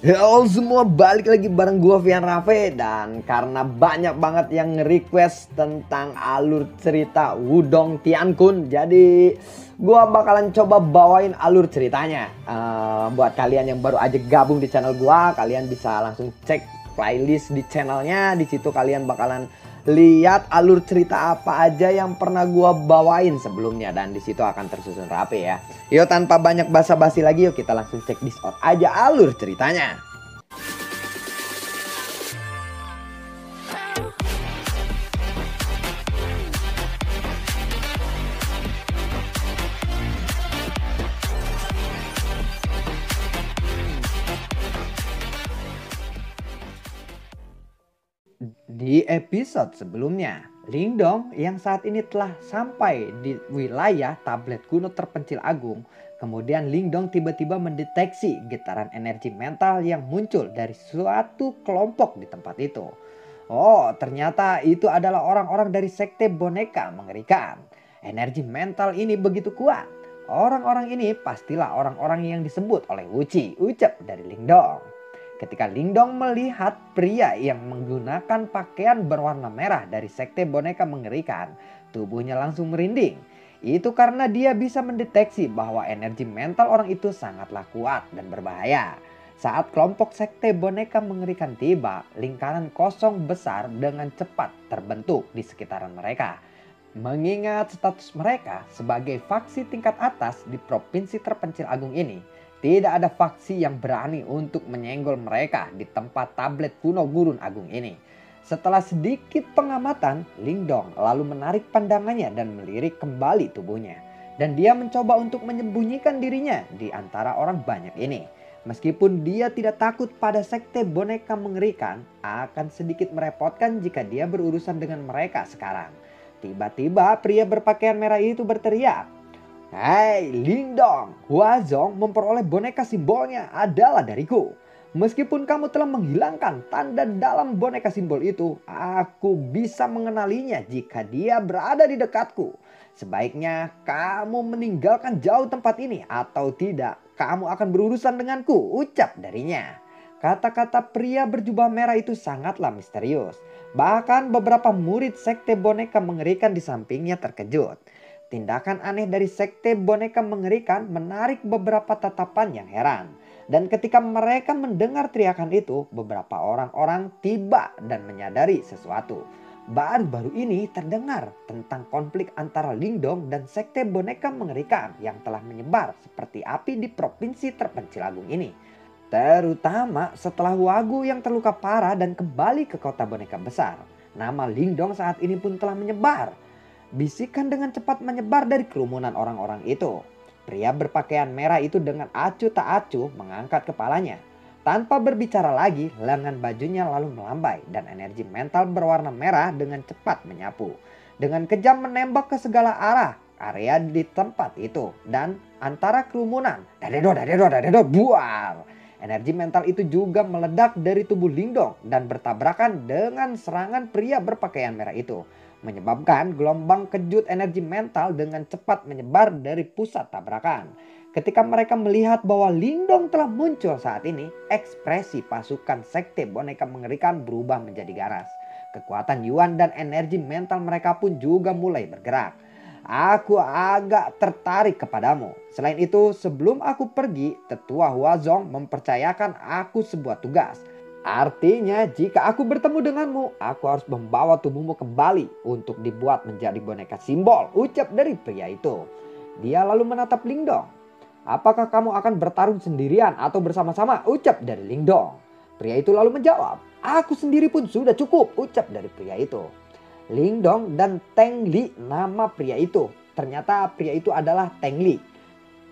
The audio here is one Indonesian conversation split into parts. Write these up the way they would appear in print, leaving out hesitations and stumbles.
Halo semua, balik lagi bareng gua Vian Rafe. Dan karena banyak banget yang nge-request tentang alur cerita Wudong Tiankun, jadi gua bakalan coba bawain alur ceritanya. Buat kalian yang baru aja gabung di channel gua, kalian bisa langsung cek playlist di channelnya. Di situ kalian bakalan lihat alur cerita apa aja yang pernah gua bawain sebelumnya, dan di situ akan tersusun rapi ya. Yuk tanpa banyak basa-basi lagi, yuk kita langsung cek Discord aja alur ceritanya. Di episode sebelumnya, Lingdong yang saat ini telah sampai di wilayah tablet kuno terpencil agung. Kemudian Lingdong tiba-tiba mendeteksi getaran energi mental yang muncul dari suatu kelompok di tempat itu. Oh, ternyata itu adalah orang-orang dari sekte boneka mengerikan. Energi mental ini begitu kuat. Orang-orang ini pastilah orang-orang yang disebut oleh Wuci, ucap dari Lingdong. Ketika Lingdong melihat pria yang menggunakan pakaian berwarna merah dari sekte boneka mengerikan, tubuhnya langsung merinding. Itu karena dia bisa mendeteksi bahwa energi mental orang itu sangatlah kuat dan berbahaya. Saat kelompok sekte boneka mengerikan tiba, lingkaran kosong besar dengan cepat terbentuk di sekitaran mereka. Mengingat status mereka sebagai faksi tingkat atas di provinsi terpencil agung ini, tidak ada faksi yang berani untuk menyenggol mereka di tempat tablet kuno gurun agung ini. Setelah sedikit pengamatan, Lingdong lalu menarik pandangannya dan melirik kembali tubuhnya. Dan dia mencoba untuk menyembunyikan dirinya di antara orang banyak ini. Meskipun dia tidak takut pada sekte boneka mengerikan, akan sedikit merepotkan jika dia berurusan dengan mereka sekarang. Tiba-tiba pria berpakaian merah itu berteriak, "Hei Lingdong, Huazong memperoleh boneka simbolnya adalah dariku. Meskipun kamu telah menghilangkan tanda dalam boneka simbol itu, aku bisa mengenalinya jika dia berada di dekatku. Sebaiknya kamu meninggalkan jauh tempat ini atau tidak kamu akan berurusan denganku," ucap darinya. Kata-kata pria berjubah merah itu sangatlah misterius. Bahkan beberapa murid sekte boneka mengerikan di sampingnya terkejut. Tindakan aneh dari sekte boneka mengerikan menarik beberapa tatapan yang heran. Dan ketika mereka mendengar teriakan itu, beberapa orang-orang tiba dan menyadari sesuatu. Baru-baru ini terdengar tentang konflik antara Lingdong dan sekte boneka mengerikan yang telah menyebar seperti api di provinsi terpencil agung ini. Terutama setelah Wagu yang terluka parah dan kembali ke kota boneka besar. Nama Lingdong saat ini pun telah menyebar. Bisikan dengan cepat menyebar dari kerumunan orang-orang itu. Pria berpakaian merah itu dengan acuh tak acuh mengangkat kepalanya. Tanpa berbicara lagi, lengan bajunya lalu melambai dan energi mental berwarna merah dengan cepat menyapu. Dengan kejam menembak ke segala arah area di tempat itu dan antara kerumunan. Dadedo, dadedo, dadedo, buar. Energi mental itu juga meledak dari tubuh Lingdong dan bertabrakan dengan serangan pria berpakaian merah itu. Menyebabkan gelombang kejut energi mental dengan cepat menyebar dari pusat tabrakan. Ketika mereka melihat bahwa Lingdong telah muncul saat ini, ekspresi pasukan sekte boneka mengerikan berubah menjadi ganas. Kekuatan Yuan dan energi mental mereka pun juga mulai bergerak. Aku agak tertarik kepadamu. Selain itu, sebelum aku pergi, Tetua Huazong mempercayakan aku sebuah tugas. Artinya jika aku bertemu denganmu, aku harus membawa tubuhmu kembali untuk dibuat menjadi boneka simbol, ucap dari pria itu. Dia lalu menatap Lingdong. "Apakah kamu akan bertarung sendirian atau bersama-sama?" ucap dari Lingdong. Pria itu lalu menjawab, "Aku sendiri pun sudah cukup," ucap dari pria itu. Lingdong dan Teng Li nama pria itu. Ternyata pria itu adalah Teng Li.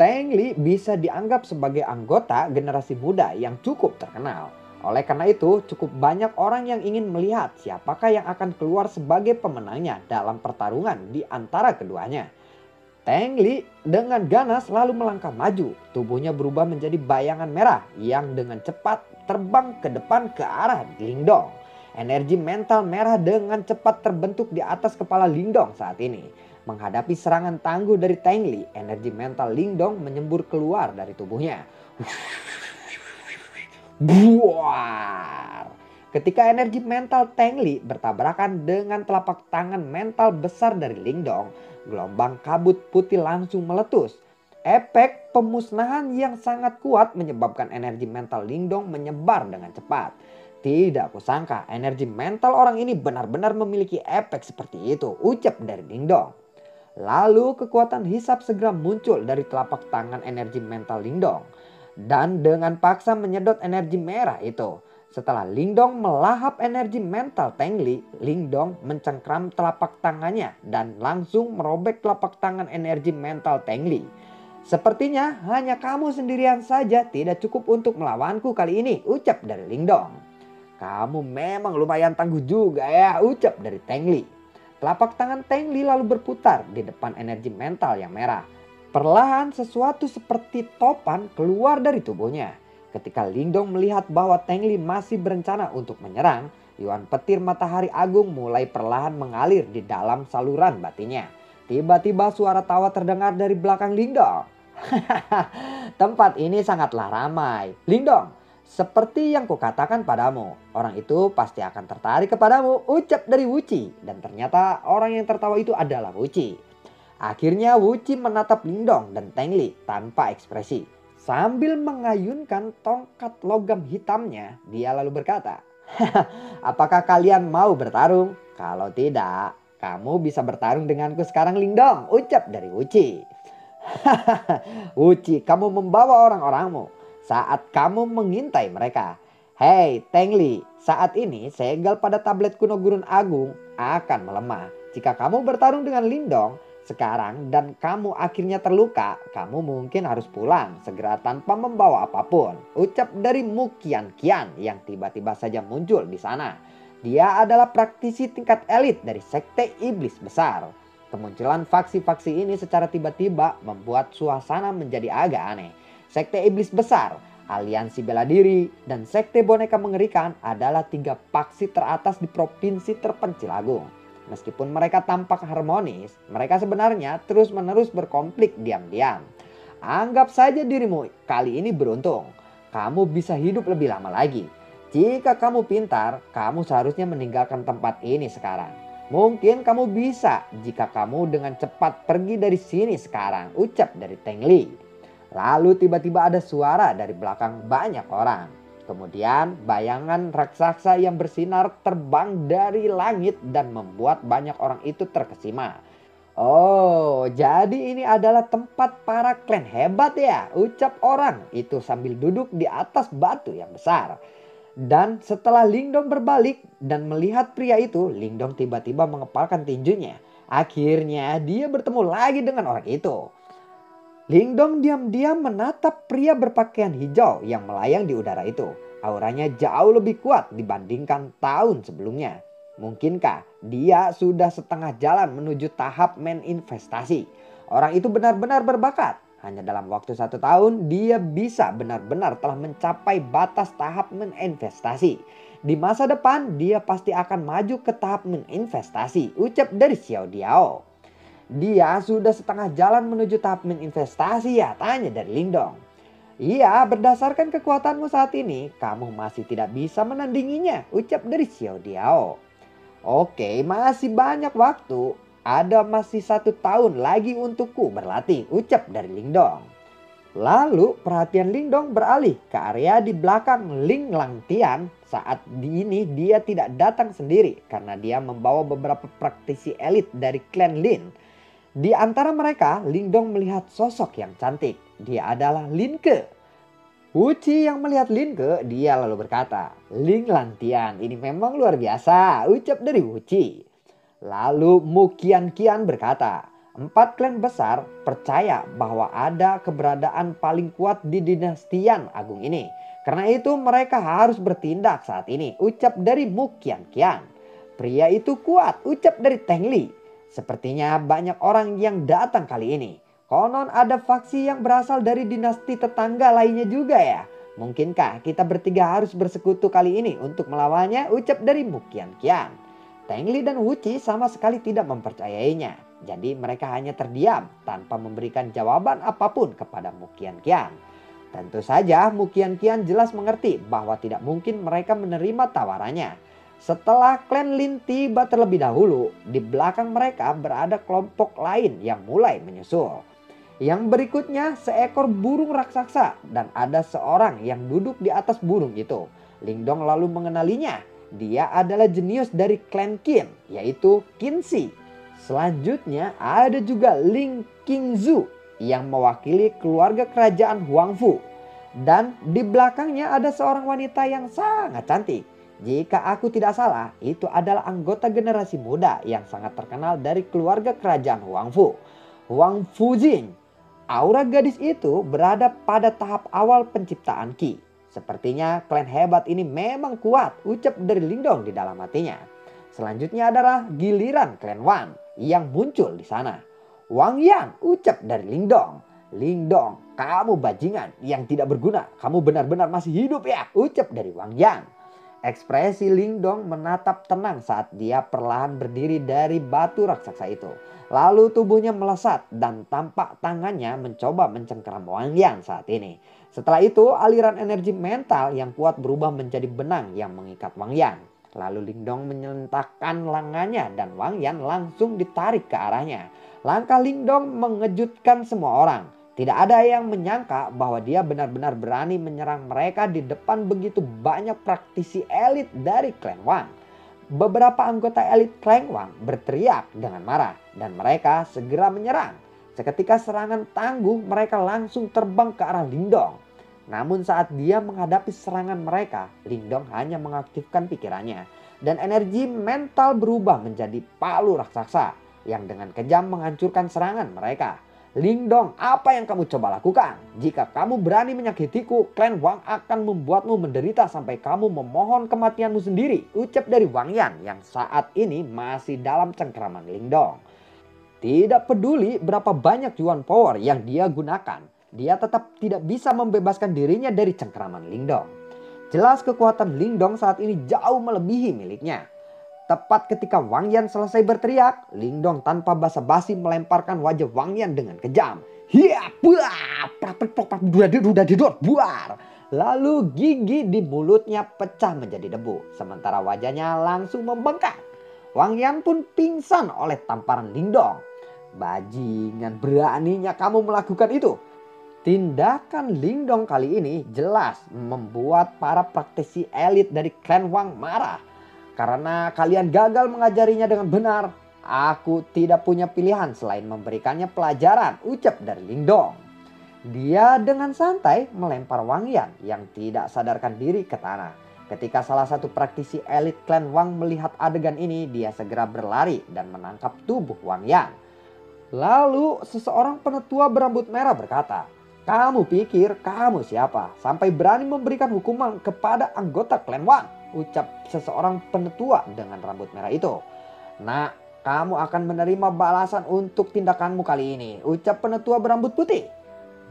Teng Li bisa dianggap sebagai anggota generasi muda yang cukup terkenal. Oleh karena itu, cukup banyak orang yang ingin melihat siapakah yang akan keluar sebagai pemenangnya dalam pertarungan di antara keduanya. Teng Li dengan ganas lalu melangkah maju. Tubuhnya berubah menjadi bayangan merah yang dengan cepat terbang ke depan ke arah Lingdong. Energi mental merah dengan cepat terbentuk di atas kepala Lingdong saat ini. Menghadapi serangan tangguh dari Teng Li, energi mental Lingdong menyembur keluar dari tubuhnya. Buar. Ketika energi mental Teng Li bertabrakan dengan telapak tangan mental besar dari Lingdong, gelombang kabut putih langsung meletus. Efek pemusnahan yang sangat kuat menyebabkan energi mental Lingdong menyebar dengan cepat. Tidak kusangka energi mental orang ini benar-benar memiliki efek seperti itu, ucap dari Lingdong. Lalu kekuatan hisap segera muncul dari telapak tangan energi mental Lingdong. Dan dengan paksa menyedot energi merah itu. Setelah Lingdong melahap energi mental Teng Li, Lingdong mencengkram telapak tangannya dan langsung merobek telapak tangan energi mental Teng Li. Sepertinya hanya kamu sendirian saja tidak cukup untuk melawanku kali ini, ucap dari Lingdong. Kamu memang lumayan tangguh juga ya, ucap dari Teng Li. Telapak tangan Teng Li lalu berputar di depan energi mental yang merah. Perlahan sesuatu seperti topan keluar dari tubuhnya. Ketika Lingdong melihat bahwa Teng Li masih berencana untuk menyerang, Yuan petir matahari agung mulai perlahan mengalir di dalam saluran batinnya. Tiba-tiba suara tawa terdengar dari belakang Lingdong. Tempat ini sangatlah ramai. Lingdong, seperti yang kukatakan padamu, orang itu pasti akan tertarik kepadamu, ucap dari Wuci. Dan ternyata orang yang tertawa itu adalah Wuci. Akhirnya Wuci menatap Lingdong dan Teng Li tanpa ekspresi. Sambil mengayunkan tongkat logam hitamnya, dia lalu berkata, apakah kalian mau bertarung? Kalau tidak, kamu bisa bertarung denganku sekarang Lingdong, ucap dari Wuci. Wuci, kamu membawa orang-orangmu saat kamu mengintai mereka. Hei Teng Li, saat ini segel pada tablet kuno Gurun Agung akan melemah. Jika kamu bertarung dengan Lingdong sekarang dan kamu akhirnya terluka, kamu mungkin harus pulang segera tanpa membawa apapun, ucap dari Mu Qian Qian yang tiba-tiba saja muncul di sana. Dia adalah praktisi tingkat elit dari Sekte Iblis Besar. Kemunculan faksi-faksi ini secara tiba-tiba membuat suasana menjadi agak aneh. Sekte Iblis Besar, Aliansi Bela Diri, dan Sekte Boneka Mengerikan adalah 3 faksi teratas di provinsi terpencil agung. Meskipun mereka tampak harmonis, mereka sebenarnya terus-menerus berkonflik diam-diam. Anggap saja dirimu kali ini beruntung. Kamu bisa hidup lebih lama lagi. Jika kamu pintar, kamu seharusnya meninggalkan tempat ini sekarang. Mungkin kamu bisa jika kamu dengan cepat pergi dari sini sekarang, ucap dari Teng Li. Lalu tiba-tiba ada suara dari belakang banyak orang. Kemudian bayangan raksasa yang bersinar terbang dari langit dan membuat banyak orang itu terkesima. Oh, jadi ini adalah tempat para klan hebat ya, ucap orang itu sambil duduk di atas batu yang besar. Dan setelah Lingdong berbalik dan melihat pria itu, Lingdong tiba-tiba mengepalkan tinjunya. Akhirnya dia bertemu lagi dengan orang itu. Lingdong diam-diam menatap pria berpakaian hijau yang melayang di udara itu. Auranya jauh lebih kuat dibandingkan tahun sebelumnya. Mungkinkah dia sudah setengah jalan menuju tahap main investasi? Orang itu benar-benar berbakat. Hanya dalam waktu 1 tahun dia bisa benar-benar telah mencapai batas tahap main investasi. Di masa depan dia pasti akan maju ke tahap main investasi, ucap dari Xiao Diao. Dia sudah setengah jalan menuju tahap investasi ya, tanya dari Lingdong. Iya, berdasarkan kekuatanmu saat ini, kamu masih tidak bisa menandinginya, ucap dari Xiao Diao. Oke, masih banyak waktu. Ada masih 1 tahun lagi untukku berlatih, ucap dari Lingdong. Lalu perhatian Lingdong beralih ke area di belakang Ling Langtian. Saat ini dia tidak datang sendiri karena dia membawa beberapa praktisi elit dari klan Lin. Di antara mereka, Lingdong melihat sosok yang cantik. Dia adalah Lin Ke. Wuci yang melihat Lin Ke, dia lalu berkata, Ling Lantian ini memang luar biasa, ucap dari Wuci. Lalu Mu Qian Qian berkata, 4 klan besar percaya bahwa ada keberadaan paling kuat di dinastian agung ini. Karena itu mereka harus bertindak saat ini, ucap dari Mu Qian Qian. Pria itu kuat, ucap dari Teng Li. Sepertinya banyak orang yang datang kali ini. Konon ada faksi yang berasal dari dinasti tetangga lainnya juga ya. Mungkinkah kita bertiga harus bersekutu kali ini untuk melawannya, ucap dari Mu Qian Qian. Teng Li dan Wuci sama sekali tidak mempercayainya. Jadi mereka hanya terdiam tanpa memberikan jawaban apapun kepada Mu Qian Qian. Tentu saja Mu Qianqian jelas mengerti bahwa tidak mungkin mereka menerima tawarannya. Setelah klan Lin tiba terlebih dahulu, di belakang mereka berada kelompok lain yang mulai menyusul. Yang berikutnya seekor burung raksasa dan ada seorang yang duduk di atas burung itu. Lingdong lalu mengenalinya. Dia adalah jenius dari klan Qin, yaitu Qin Shi. Selanjutnya ada juga Ling Qingzu yang mewakili keluarga kerajaan Huangfu. Dan di belakangnya ada seorang wanita yang sangat cantik. Jika aku tidak salah, itu adalah anggota generasi muda yang sangat terkenal dari keluarga kerajaan Huangfu, Huang Fujing. Aura gadis itu berada pada tahap awal penciptaan Qi. Sepertinya klan hebat ini memang kuat, ucap dari Lingdong di dalam hatinya. Selanjutnya adalah giliran klan Wan yang muncul di sana. Wang Yan, ucap dari Lingdong. Lingdong, kamu bajingan yang tidak berguna. Kamu benar-benar masih hidup ya, ucap dari Wang Yan. Ekspresi Lingdong menatap tenang saat dia perlahan berdiri dari batu raksasa itu. Lalu tubuhnya melesat dan tampak tangannya mencoba mencengkeram Wang Yan saat ini. Setelah itu aliran energi mental yang kuat berubah menjadi benang yang mengikat Wang Yan. Lalu Lingdong menyentakkan lengannya dan Wang Yan langsung ditarik ke arahnya. Langkah Lingdong mengejutkan semua orang. Tidak ada yang menyangka bahwa dia benar-benar berani menyerang mereka di depan begitu banyak praktisi elit dari klan Wang. Beberapa anggota elit klan Wang berteriak dengan marah dan mereka segera menyerang. Seketika serangan tangguh mereka langsung terbang ke arah Lingdong. Namun saat dia menghadapi serangan mereka, Lingdong hanya mengaktifkan pikirannya. Dan energi mental berubah menjadi palu raksasa yang dengan kejam menghancurkan serangan mereka. Lingdong, apa yang kamu coba lakukan? Jika kamu berani menyakitiku, klan Wang akan membuatmu menderita sampai kamu memohon kematianmu sendiri, ucap dari Wang Yan yang saat ini masih dalam cengkeraman Lingdong. Tidak peduli berapa banyak Yuan Power yang dia gunakan, dia tetap tidak bisa membebaskan dirinya dari cengkeraman Lingdong. Jelas kekuatan Lingdong saat ini jauh melebihi miliknya. Tepat ketika Wang Yan selesai berteriak, Lingdong tanpa basa-basi melemparkan wajah Wang Yan dengan kejam. Hiya, buar. Lalu gigi di mulutnya pecah menjadi debu, sementara wajahnya langsung membengkak. Wang Yan pun pingsan oleh tamparan Lingdong. Bajingan, beraninya kamu melakukan itu. Tindakan Lingdong kali ini jelas membuat para praktisi elit dari klan Wang marah. Karena kalian gagal mengajarinya dengan benar, aku tidak punya pilihan selain memberikannya pelajaran, ucap dari Lingdong. Dia dengan santai melempar Wang Yan yang tidak sadarkan diri ke tanah. Ketika salah satu praktisi elit klan Wang melihat adegan ini, dia segera berlari dan menangkap tubuh Wang Yan. Lalu seseorang penetua berambut merah berkata, "Kamu pikir kamu siapa? Sampai berani memberikan hukuman kepada anggota klan Wang?" ucap seseorang penetua dengan rambut merah itu. "Nah, kamu akan menerima balasan untuk tindakanmu kali ini," ucap penetua berambut putih.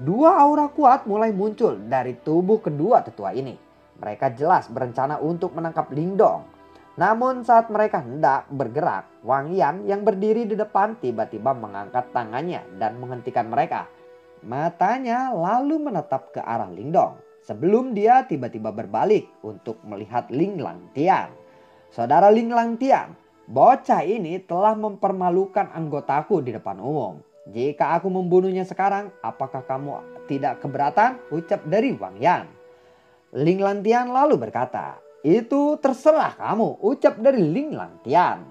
Dua aura kuat mulai muncul dari tubuh kedua tetua ini. Mereka jelas berencana untuk menangkap Lingdong. Namun saat mereka hendak bergerak, Wang Yan yang berdiri di depan tiba-tiba mengangkat tangannya dan menghentikan mereka. Matanya lalu menatap ke arah Lingdong. Sebelum dia tiba-tiba berbalik untuk melihat Ling Langtian. Saudara Ling Langtian, bocah ini telah mempermalukan anggotaku di depan umum. Jika aku membunuhnya sekarang, apakah kamu tidak keberatan? Ucap dari Wang Yan. Ling Langtian lalu berkata, "Itu terserah kamu," ucap dari Ling Langtian.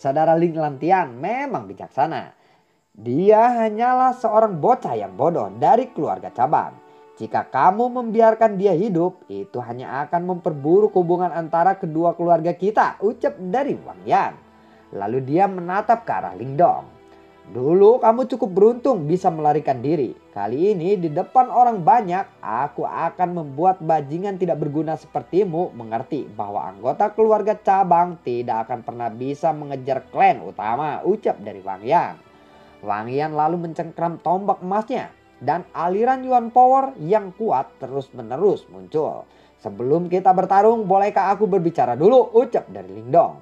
Saudara Ling Langtian memang bijaksana. Dia hanyalah seorang bocah yang bodoh dari keluarga cabang. Jika kamu membiarkan dia hidup, itu hanya akan memperburuk hubungan antara kedua keluarga kita, ucap dari Wang Yan. Lalu dia menatap ke arah Lingdong. "Dulu kamu cukup beruntung bisa melarikan diri. Kali ini di depan orang banyak, aku akan membuat bajingan tidak berguna sepertimu mengerti bahwa anggota keluarga cabang tidak akan pernah bisa mengejar klan utama," ucap dari Wang Yan. Wang Yan lalu mencengkram tombak emasnya. Dan aliran Yuan Power yang kuat terus-menerus muncul. "Sebelum kita bertarung, bolehkah aku berbicara dulu?" ucap dari Lingdong.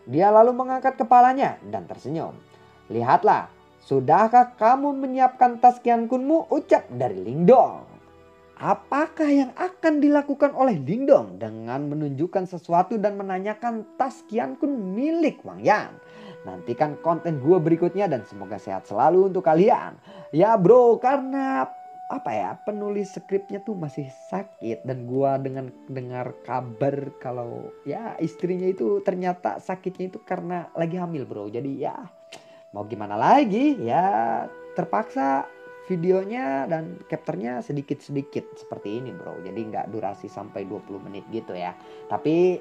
Dia lalu mengangkat kepalanya dan tersenyum. "Lihatlah, Sudahkah kamu menyiapkan tas Qiankun-mu? Ucap dari Lingdong. Apakah yang akan dilakukan oleh Lingdong dengan menunjukkan sesuatu dan menanyakan tas Qiankun milik Wang Yan? Nantikan konten gue berikutnya dan semoga sehat selalu untuk kalian. Ya bro, karena penulis skripnya tuh masih sakit dan gua dengan dengar kabar kalau ya istrinya itu ternyata sakitnya itu karena lagi hamil bro. Jadi ya mau gimana lagi ya, terpaksa videonya dan capture-nya sedikit-sedikit seperti ini bro. Jadi nggak durasi sampai 20 menit gitu ya. Tapi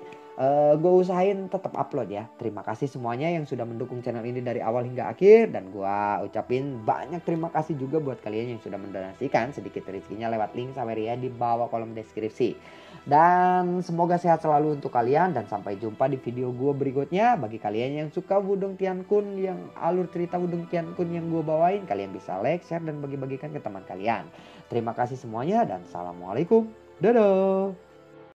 gue usahain tetap upload ya. Terima kasih semuanya yang sudah mendukung channel ini dari awal hingga akhir. Dan gue ucapin banyak terima kasih juga buat kalian yang sudah mendonasikan sedikit rezekinya lewat link Saweria di bawah kolom deskripsi. Dan semoga sehat selalu untuk kalian. Dan sampai jumpa di video gue berikutnya. Bagi kalian yang suka Wudong Qiankun, yang alur cerita Wudong Qiankun yang gue bawain, kalian bisa like, share, dan bagi-bagikan ke teman kalian. Terima kasih semuanya dan assalamualaikum. Dadah.